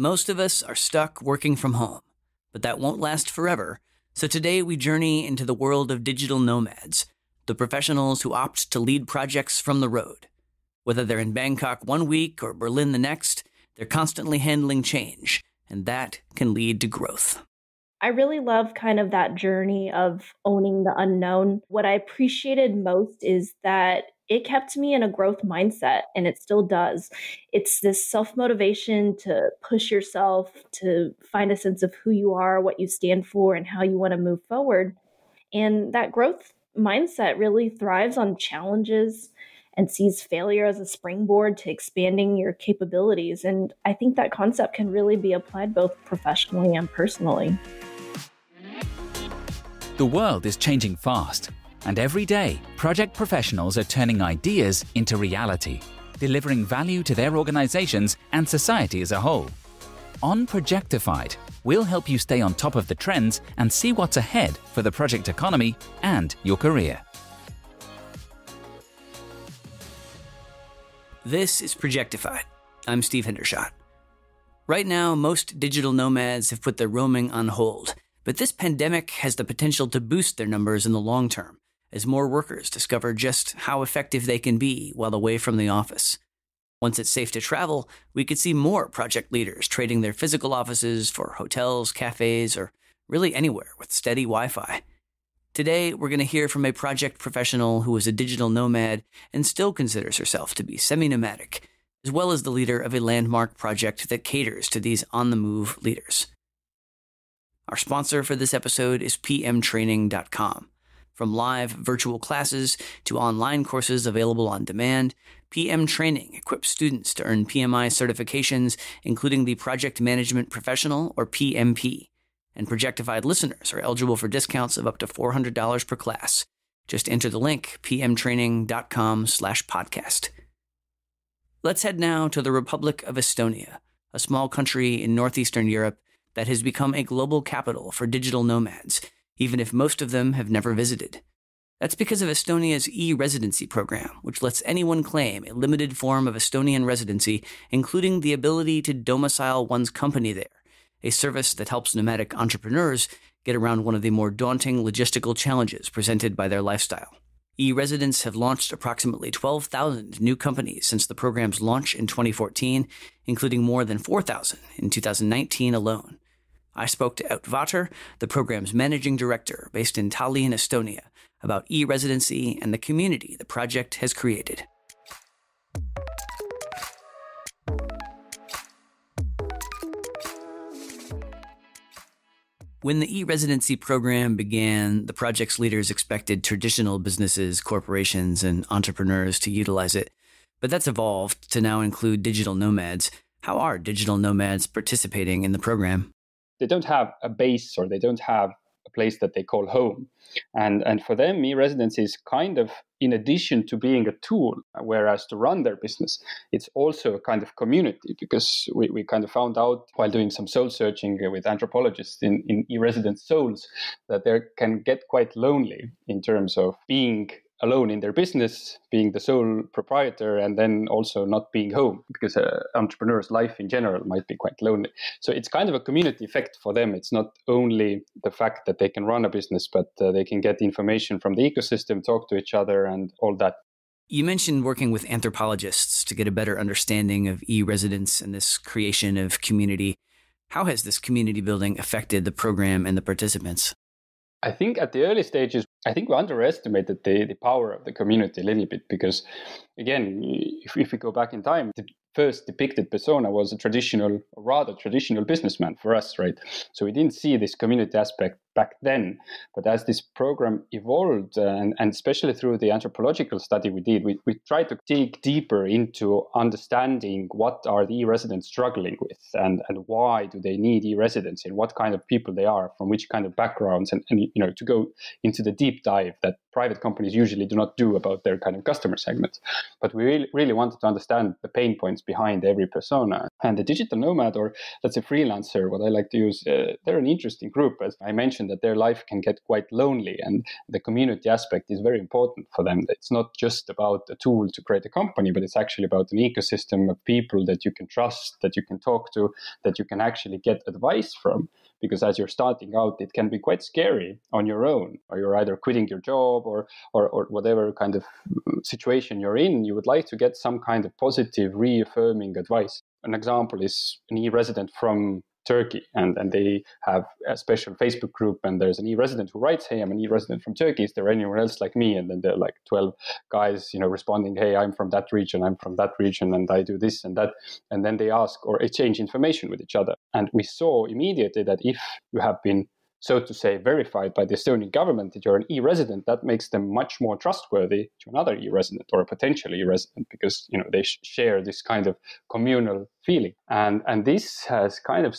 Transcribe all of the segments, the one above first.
Most of us are stuck working from home, but that won't last forever. So today we journey into the world of digital nomads, the professionals who opt to lead projects from the road. Whether they're in Bangkok one week or Berlin the next, they're constantly handling change, and that can lead to growth. I really love kind of that journey of owning the unknown. What I appreciated most is that it kept me in a growth mindset, and it still does. It's this self-motivation to push yourself, to find a sense of who you are, what you stand for, and how you want to move forward. And that growth mindset really thrives on challenges and sees failure as a springboard to expanding your capabilities. And I think that concept can really be applied both professionally and personally. The world is changing fast, and every day, project professionals are turning ideas into reality, delivering value to their organizations and society as a whole. On Projectified, we'll help you stay on top of the trends and see what's ahead for the project economy and your career. This is Projectified. I'm Steve Hendershot. Right now, most digital nomads have put their roaming on hold, but this pandemic has the potential to boost their numbers in the long term, as more workers discover just how effective they can be while away from the office. Once it's safe to travel, we could see more project leaders trading their physical offices for hotels, cafes, or really anywhere with steady Wi-Fi. Today, we're going to hear from a project professional who is a digital nomad and still considers herself to be semi-nomadic, as well as the leader of a landmark project that caters to these on-the-move leaders. Our sponsor for this episode is pmtraining.com. From live virtual classes to online courses available on demand, PM Training equips students to earn PMI certifications, including the Project Management Professional, or PMP. And Projectified listeners are eligible for discounts of up to $400 per class. Just enter the link, pmtraining.com/podcast. Let's head now to the Republic of Estonia, a small country in northeastern Europe that has become a global capital for digital nomads, even if most of them have never visited. That's because of Estonia's e-Residency program, which lets anyone claim a limited form of Estonian residency, including the ability to domicile one's company there, a service that helps nomadic entrepreneurs get around one of the more daunting logistical challenges presented by their lifestyle. E-residents have launched approximately 12,000 new companies since the program's launch in 2014, including more than 4,000 in 2019 alone. I spoke to Ott Vatter, the program's managing director based in Tallinn, Estonia, about e-residency and the community the project has created. When the e-residency program began, the project's leaders expected traditional businesses, corporations, and entrepreneurs to utilize it. But that's evolved to now include digital nomads. How are digital nomads participating in the program? They don't have a base, or they don't have a place that they call home. And for them, e-residency is kind of, in addition to being a tool, whereas to run their business, it's also a kind of community, because we kind of found out while doing some soul searching with anthropologists in e-resident souls that they can get quite lonely in terms of being alone in their business, being the sole proprietor, and then also not being home, because an entrepreneur's life in general might be quite lonely. So it's kind of a community effect for them. It's not only the fact that they can run a business, but they can get information from the ecosystem, talk to each other, and all that. You mentioned working with anthropologists to get a better understanding of e-residents and this creation of community. How has this community building affected the program and the participants? I think at the early stages, I think we underestimated the power of the community a little bit, because, again, if we go back in time, the first depicted persona was a rather traditional businessman for us, right? So we didn't see this community aspect back then. But as this program evolved, and especially through the anthropological study we did, we tried to dig deeper into understanding what are the e-residents struggling with, and why do they need e-residency, and what kind of people they are, from which kind of backgrounds, and to go into the deep dive that private companies usually do not do about their kind of customer segments. But we really wanted to understand the pain points behind every persona. And the digital nomad, or let's say freelancer, what I like to use, they're an interesting group. As I mentioned that their life can get quite lonely, and the community aspect is very important for them. It's not just about a tool to create a company, but it's actually about an ecosystem of people that you can trust, that you can talk to, that you can actually get advice from. Because as you're starting out, it can be quite scary on your own, or you're either quitting your job or whatever kind of situation you're in. You would like to get some kind of positive, reaffirming advice. An example is an e-resident from Turkey, and they have a special Facebook group, and there's an e-resident who writes, "Hey, I'm an e-resident from Turkey. Is there anyone else like me?" And then there are like 12 guys, responding, "Hey, I'm from that region, I'm from that region, and I do this and that." And then they ask or exchange information with each other. And we saw immediately that if you have been, so to say, verified by the Estonian government that you're an e-resident, that makes them much more trustworthy to another e-resident or a potential e-resident, because they share this kind of communal feeling. And this has kind of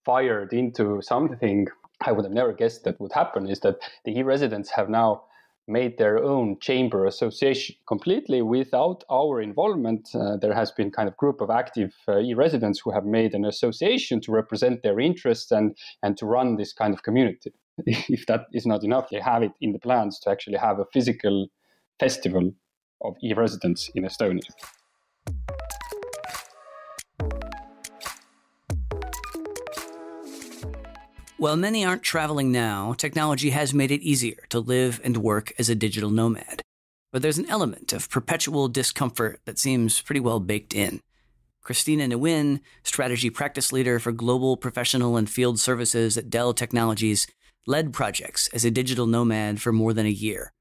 fired into something I would have never guessed that would happen, is that the e-residents have now made their own chamber association completely without our involvement. There has been kind of group of active e-residents who have made an association to represent their interests and to run this kind of community. If that is not enough, they have it in the plans to actually have a physical festival of e-residents in Estonia. While many aren't traveling now, technology has made it easier to live and work as a digital nomad. But there's an element of perpetual discomfort that seems pretty well baked in. Christina Nguyen, strategy practice leader for global professional and field services at Dell Technologies, led projects as a digital nomad for more than a year.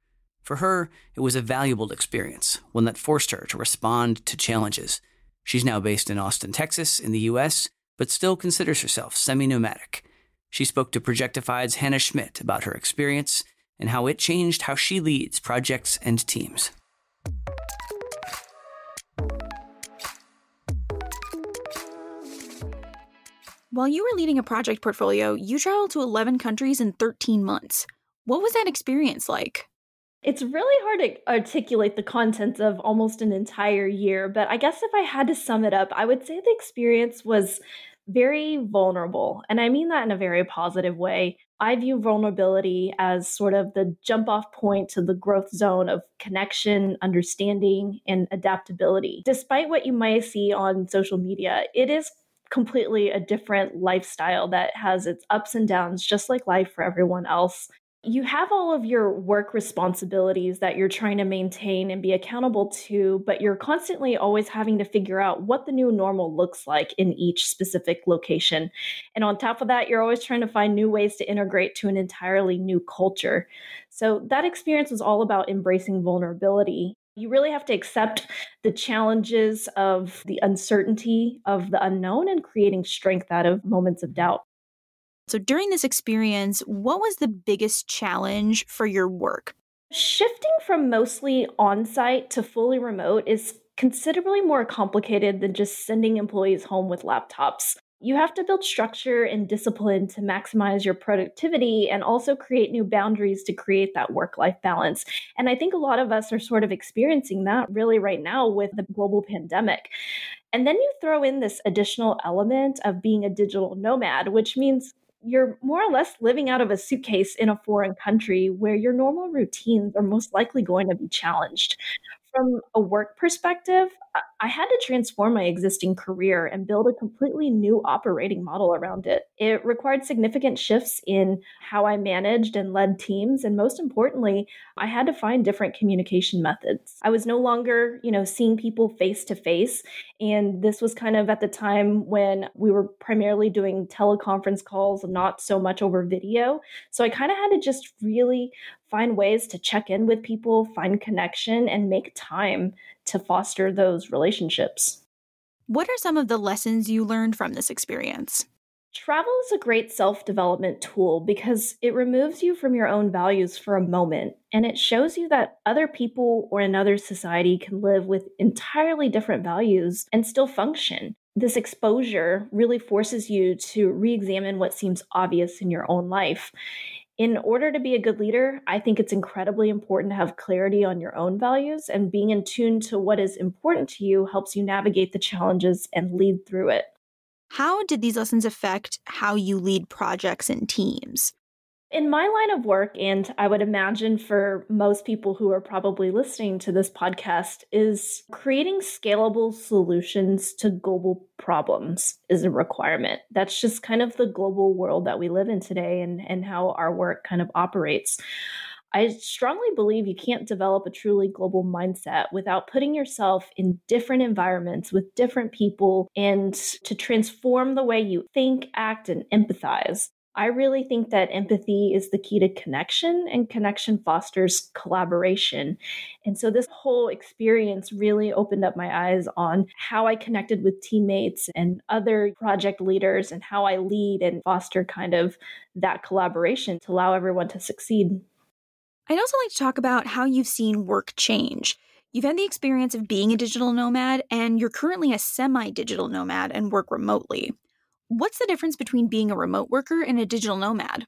For her, it was a valuable experience, one that forced her to respond to challenges. She's now based in Austin, Texas, in the US, but still considers herself semi-nomadic. She spoke to Projectified's Hannah Schmidt about her experience and how it changed how she leads projects and teams. While you were leading a project portfolio, you traveled to 11 countries in 13 months. What was that experience like? It's really hard to articulate the content of almost an entire year, but I guess if I had to sum it up, I would say the experience was very vulnerable. And I mean that in a very positive way. I view vulnerability as sort of the jump off point to the growth zone of connection, understanding, and adaptability. Despite what you might see on social media, it is completely a different lifestyle that has its ups and downs, just like life for everyone else. You have all of your work responsibilities that you're trying to maintain and be accountable to, but you're constantly always having to figure out what the new normal looks like in each specific location. And on top of that, you're always trying to find new ways to integrate to an entirely new culture. So that experience was all about embracing vulnerability. You really have to accept the challenges of the uncertainty of the unknown and creating strength out of moments of doubt. So during this experience, what was the biggest challenge for your work? Shifting from mostly on-site to fully remote is considerably more complicated than just sending employees home with laptops. You have to build structure and discipline to maximize your productivity and also create new boundaries to create that work-life balance. And I think a lot of us are sort of experiencing that really right now with the global pandemic. And then you throw in this additional element of being a digital nomad, which means you're more or less living out of a suitcase in a foreign country where your normal routines are most likely going to be challenged. From a work perspective, I had to transform my existing career and build a completely new operating model around it. It required significant shifts in how I managed and led teams. And most importantly, I had to find different communication methods. I was no longer, seeing people face to face. And this was kind of at the time when we were primarily doing teleconference calls, not so much over video. So I kind of had to just really find ways to check in with people, find connection, and make time to foster those relationships. What are some of the lessons you learned from this experience? Travel is a great self-development tool because it removes you from your own values for a moment, and it shows you that other people or another society can live with entirely different values and still function. This exposure really forces you to re-examine what seems obvious in your own life. In order to be a good leader, I think it's incredibly important to have clarity on your own values, and being in tune to what is important to you helps you navigate the challenges and lead through it. How did these lessons affect how you lead projects and teams? In my line of work, and I would imagine for most people who are probably listening to this podcast, is creating scalable solutions to global problems is a requirement. That's just kind of the global world that we live in today and how our work kind of operates. I strongly believe you can't develop a truly global mindset without putting yourself in different environments with different people and to transform the way you think, act, and empathize. I really think that empathy is the key to connection, and connection fosters collaboration. And so this whole experience really opened up my eyes on how I connected with teammates and other project leaders and how I lead and foster kind of that collaboration to allow everyone to succeed. I'd also like to talk about how you've seen work change. You've had the experience of being a digital nomad, and you're currently a semi-digital nomad and work remotely. What's the difference between being a remote worker and a digital nomad?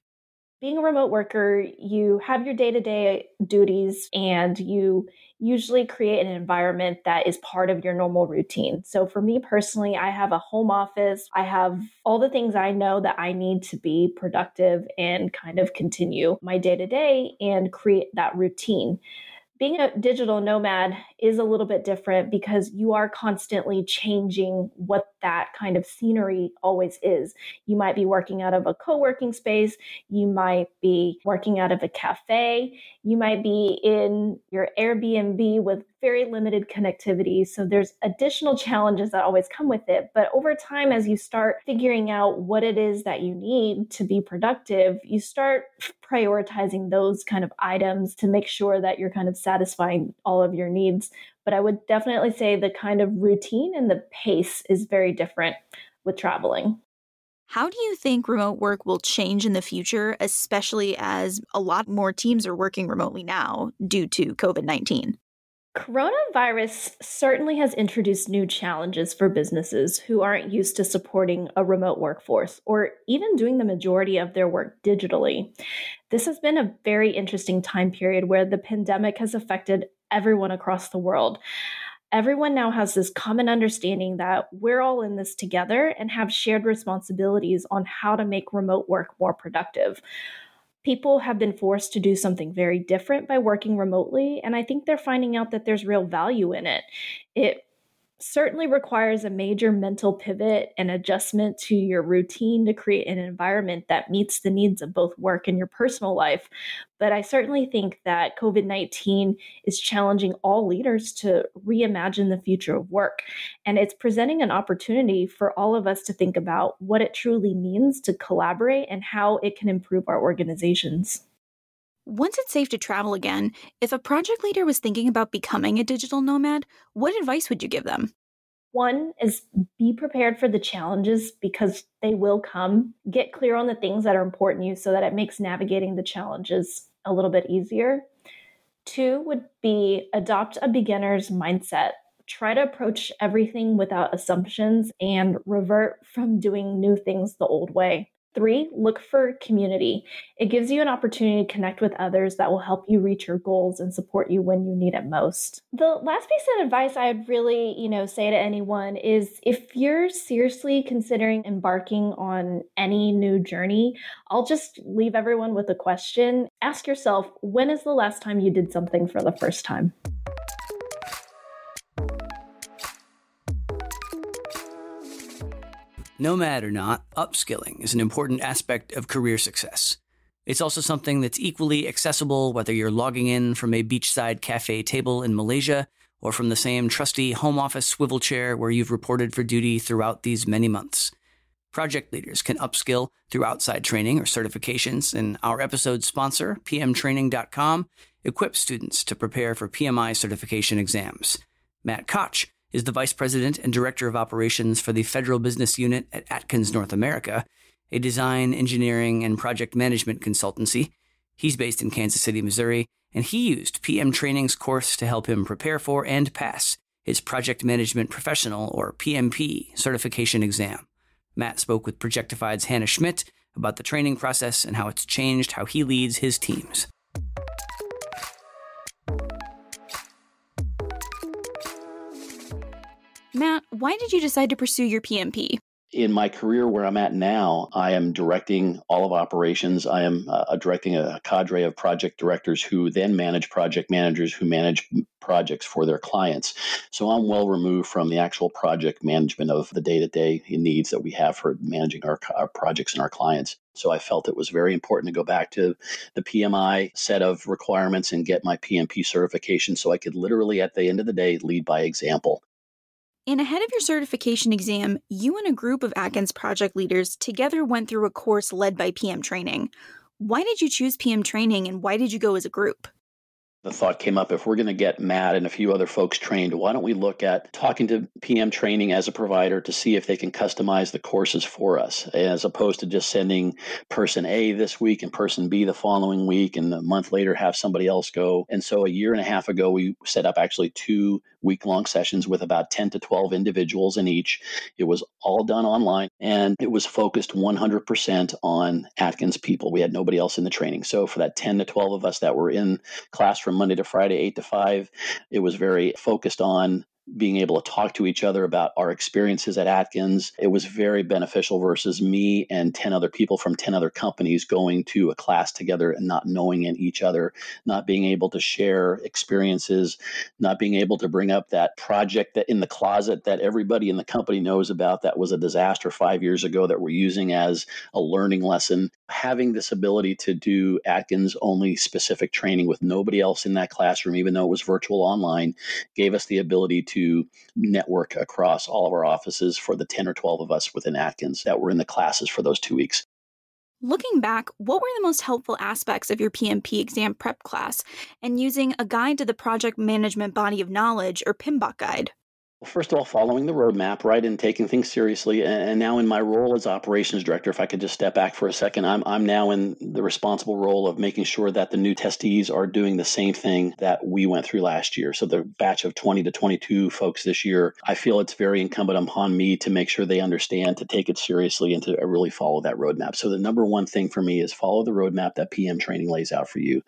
Being a remote worker, you have your day-to-day duties and you usually create an environment that is part of your normal routine. So for me personally, I have a home office. I have all the things I know that I need to be productive and kind of continue my day-to-day and create that routine. Being a digital nomad is a little bit different because you are constantly changing what that kind of scenery always is. You might be working out of a co-working space. You might be working out of a cafe. You might be in your Airbnb with very limited connectivity. So there's additional challenges that always come with it. But over time, as you start figuring out what it is that you need to be productive, you start prioritizing those kind of items to make sure that you're kind of satisfying all of your needs. But I would definitely say the kind of routine and the pace is very different with traveling. How do you think remote work will change in the future, especially as a lot more teams are working remotely now due to COVID-19? Coronavirus certainly has introduced new challenges for businesses who aren't used to supporting a remote workforce or even doing the majority of their work digitally. This has been a very interesting time period where the pandemic has affected everyone across the world. Everyone now has this common understanding that we're all in this together and have shared responsibilities on how to make remote work more productive. People have been forced to do something very different by working remotely, and I think they're finding out that there's real value in it. It certainly requires a major mental pivot and adjustment to your routine to create an environment that meets the needs of both work and your personal life. But I certainly think that COVID-19 is challenging all leaders to reimagine the future of work. And it's presenting an opportunity for all of us to think about what it truly means to collaborate and how it can improve our organizations. Once it's safe to travel again, if a project leader was thinking about becoming a digital nomad, what advice would you give them? One is be prepared for the challenges because they will come. Get clear on the things that are important to you so that it makes navigating the challenges a little bit easier. Two would be adopt a beginner's mindset. Try to approach everything without assumptions and revert from doing new things the old way. Three, look for community. It gives you an opportunity to connect with others that will help you reach your goals and support you when you need it most. The last piece of advice I'd really, say to anyone is if you're seriously considering embarking on any new journey, I'll just leave everyone with a question. Ask yourself, when is the last time you did something for the first time? Nomad or not, upskilling is an important aspect of career success. It's also something that's equally accessible whether you're logging in from a beachside cafe table in Malaysia or from the same trusty home office swivel chair where you've reported for duty throughout these many months. Project leaders can upskill through outside training or certifications, and our episode sponsor, pmtraining.com, equips students to prepare for PMI certification exams. Matt Koch is the Vice President and Director of Operations for the Federal Business Unit at Atkins North America, a design, engineering, and project management consultancy. He's based in Kansas City, Missouri, and he used PM Training's course to help him prepare for and pass his Project Management Professional, or PMP, certification exam. Matt spoke with Projectified's Hannah Schmidt about the training process and how it's changed how he leads his teams. Matt, why did you decide to pursue your PMP? In my career where I'm at now, I am directing all of operations. I am directing a cadre of project directors who then manage project managers who manage projects for their clients. So I'm well removed from the actual project management of the day-to-day needs that we have for managing our projects and our clients. So I felt it was very important to go back to the PMI set of requirements and get my PMP certification so I could literally, at the end of the day, lead by example. And ahead of your certification exam, you and a group of Atkins project leaders together went through a course led by PM training. Why did you choose PM training, and why did you go as a group? The thought came up, if we're going to get Matt and a few other folks trained, why don't we look at talking to PM training as a provider to see if they can customize the courses for us, as opposed to just sending person A this week and person B the following week, and a month later have somebody else go. And so a year and a half ago, we set up actually 2 week-long sessions with about 10 to 12 individuals in each. It was all done online, and it was focused 100% on Atkins people. We had nobody else in the training. So for that 10 to 12 of us that were in class from Monday to Friday, 8 to 5, it was very focused on being able to talk to each other about our experiences at Atkins. It was very beneficial versus me and 10 other people from 10 other companies going to a class together and not knowing each other, not being able to share experiences, not being able to bring up that project that in the closet that everybody in the company knows about that was a disaster 5 years ago that we're using as a learning lesson. Having this ability to do Atkins only specific training with nobody else in that classroom, even though it was virtual online, gave us the ability to network across all of our offices for the 10 or 12 of us within Atkins that were in the classes for those 2 weeks. Looking back, what were the most helpful aspects of your PMP exam prep class and using a guide to the Project Management Body of Knowledge, or PMBOK guide? Well, first of all, following the roadmap, right, and taking things seriously. And now in my role as operations director, if I could just step back for a second, I'm now in the responsible role of making sure that the new testees are doing the same thing that we went through last year. So the batch of 20 to 22 folks this year, I feel it's very incumbent upon me to make sure they understand, to take it seriously, and to really follow that roadmap. So the number one thing for me is follow the roadmap that PM training lays out for you.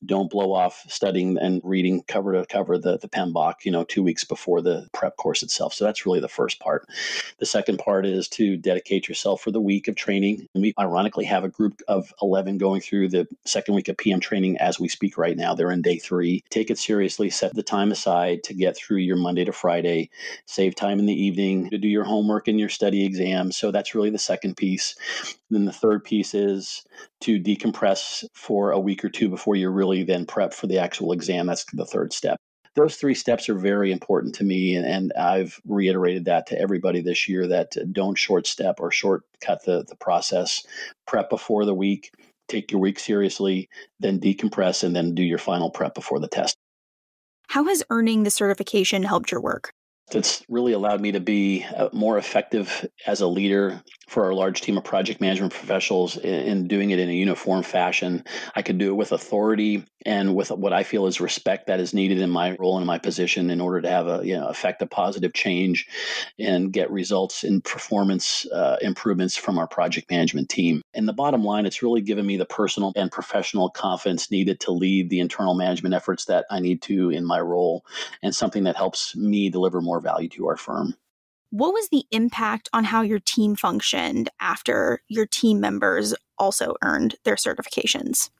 Don't blow off studying and reading cover to cover the PMBOK, 2 weeks before the prep course itself. So that's really the first part. The second part is to dedicate yourself for the week of training. And we ironically have a group of 11 going through the second week of PM training as we speak right now. They're in day 3. Take it seriously. Set the time aside to get through your Monday to Friday. Save time in the evening to do your homework and your study exams. So that's really the second piece. Then the third piece is to decompress for a week or 2 before you're really then prepped for the actual exam. That's the third step. Those 3 steps are very important to me, and I've reiterated that to everybody this year, that don't short step or shortcut the process. Prep before the week, take your week seriously, then decompress, and then do your final prep before the test. How has earning the certification helped your work? It's really allowed me to be more effective as a leader for our large team of project management professionals in doing it in a uniform fashion. I could do it with authority and with what I feel is respect that is needed in my role and my position in order to have affect a positive change and get results in performance improvements from our project management team. And the bottom line, it's really given me the personal and professional confidence needed to lead the internal management efforts that I need to in my role, and something that helps me deliver more value to our firm. What was the impact on how your team functioned after your team members also earned their certifications?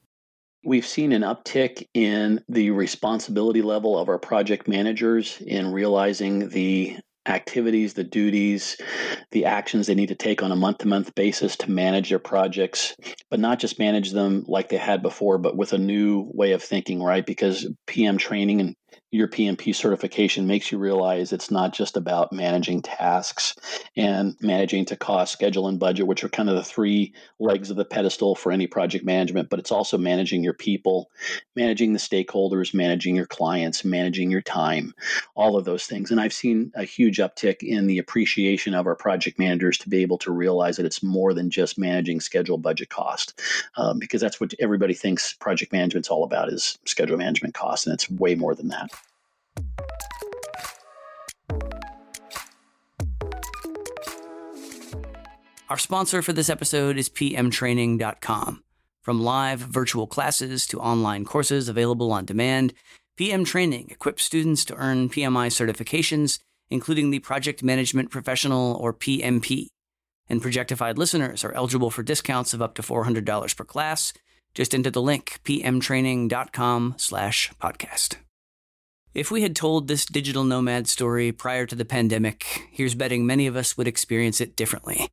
We've seen an uptick in the responsibility level of our project managers in realizing the activities, the duties, the actions they need to take on a month-to-month basis to manage their projects, but not just manage them like they had before, but with a new way of thinking, right? Because PM training and your PMP certification makes you realize it's not just about managing tasks and managing to cost, schedule, and budget, which are kind of the 3 legs of the pedestal for any project management, but it's also managing your people, managing the stakeholders, managing your clients, managing your time, all of those things. And I've seen a huge uptick in the appreciation of our project managers to be able to realize that it's more than just managing schedule, budget, cost, because that's what everybody thinks project management's all about, is schedule management, cost, and it's way more than that. Our sponsor for this episode is pmtraining.com. From live virtual classes to online courses available on demand, PM Training equips students to earn PMI certifications, including the Project Management Professional, or PMP. and Projectified listeners are eligible for discounts of up to $400 per class. Just enter the link pmtraining.com/podcast. If we had told this digital nomad story prior to the pandemic, here's betting many of us would experience it differently.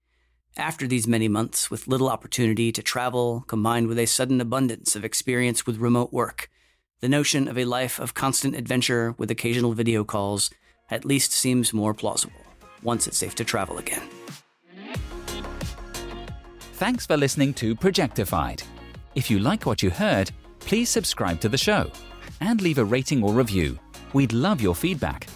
After these many months with little opportunity to travel, combined with a sudden abundance of experience with remote work, the notion of a life of constant adventure with occasional video calls at least seems more plausible, once it's safe to travel again. Thanks for listening to Projectified. If you like what you heard, please subscribe to the show and leave a rating or review. We'd love your feedback.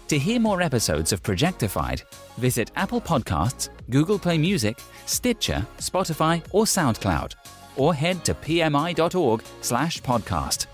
To hear more episodes of Projectified, visit Apple Podcasts, Google Play Music, Stitcher, Spotify, or SoundCloud, or head to pmi.org/podcast.